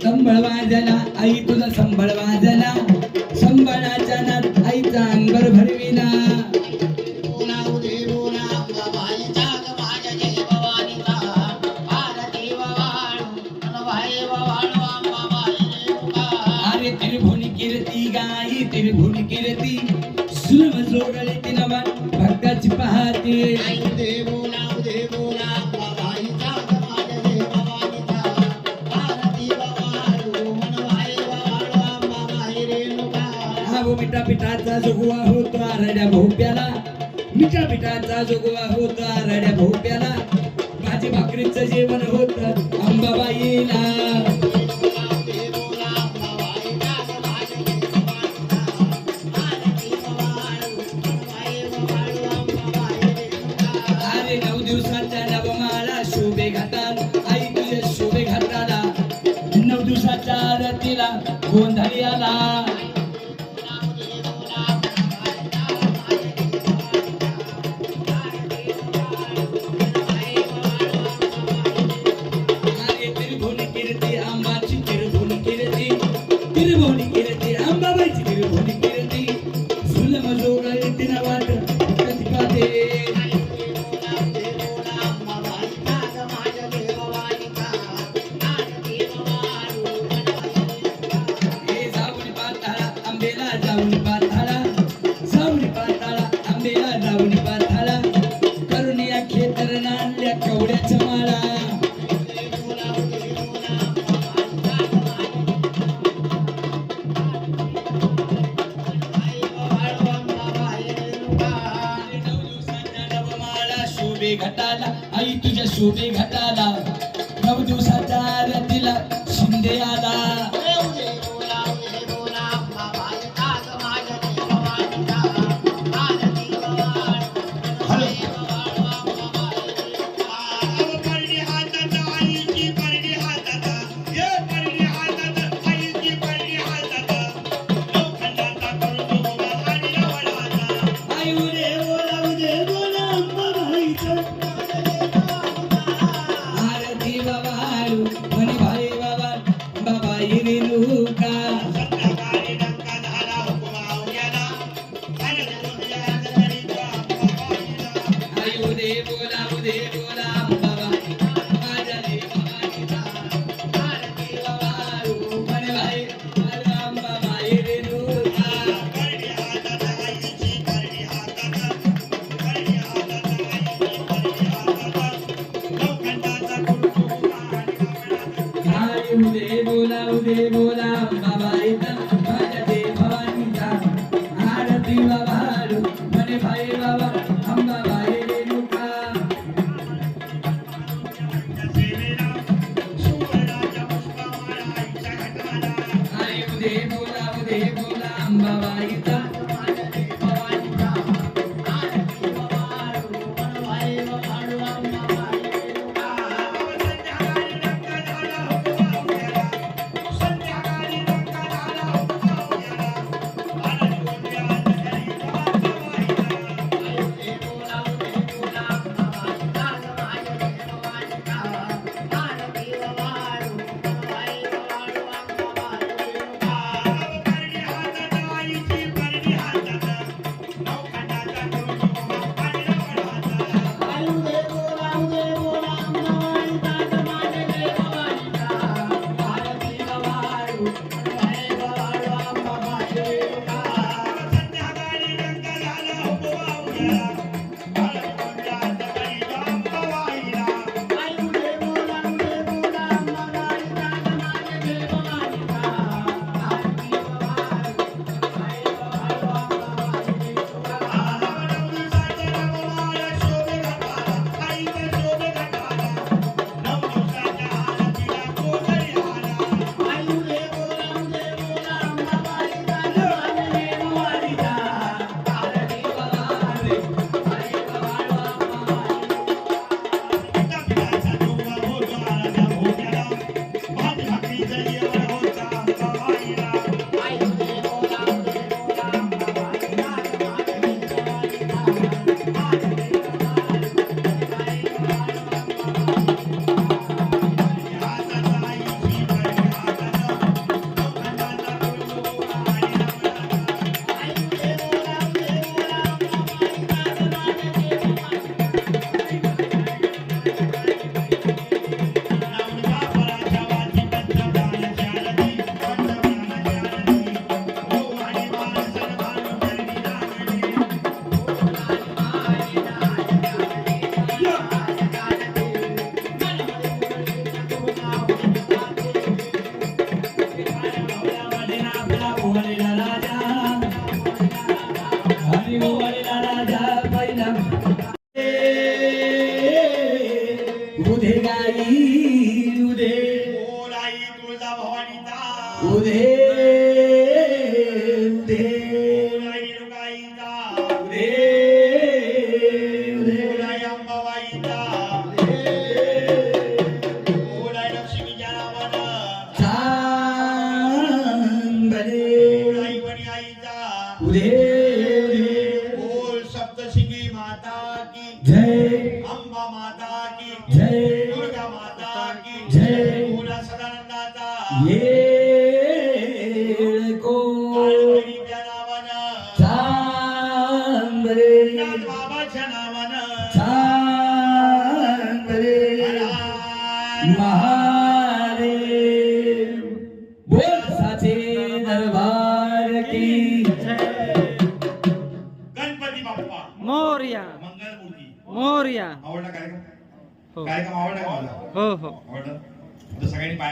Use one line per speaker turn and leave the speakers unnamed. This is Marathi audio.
संबळ वाजला आई तुझा संबळ वाजला संबळाच्या नात आईचा अंबर भरविना अरे त्रिभुवनी कीर्ती गाई त्रिभुवनी कीर्ती सुलभ जोडले तिनवा भक्ताची पाहते मिठा पिठाचा जोगवा होतो आरड्या भोप्याला मिठा पिठाचा जोगवा होतो आरड्या भोप्याला भाजी भाकरीचं जेवण होत अंबाबाईला अरे 9 दिवसाच्या नवमाला शोभे घाटाला आई तुझ्या शोभे घाटाला 9 दिवसाच्या आरतीला गोंधळी आला घाटाला आई तुझ्या शोभे घाटाला 9 दिवसाच्या आरतीला शिंदे आला आणि वाडीला राजा पहिला उदे गाई उदे
आई तुळजा भवानीचा
उदे उदे
आई रुगाईचा
उदे उदे
आई अंबाबाईचा आई लक्ष्मीच्या नावानं
चांगले
आई वणी आईचा
उदे
बोल सप्तशिंगी माता की
जय
अंबा माता की
जय
दुर्गा माता की
जय
बोला सदानंदाचा
येळको
काळभैरीच्या नावानं
चांगले
नाथ बाबाच्या नावानं
चांगले महादेव बोल साचे दरबार की
गणपती बाप्पा
मोरया
मंगलमूर्ती
मोरया
आवडला कार्यक्रम
हो
कार्यक्रम आवडला का मला
हो हो
आवडलं आता सगळ्यांनी पाय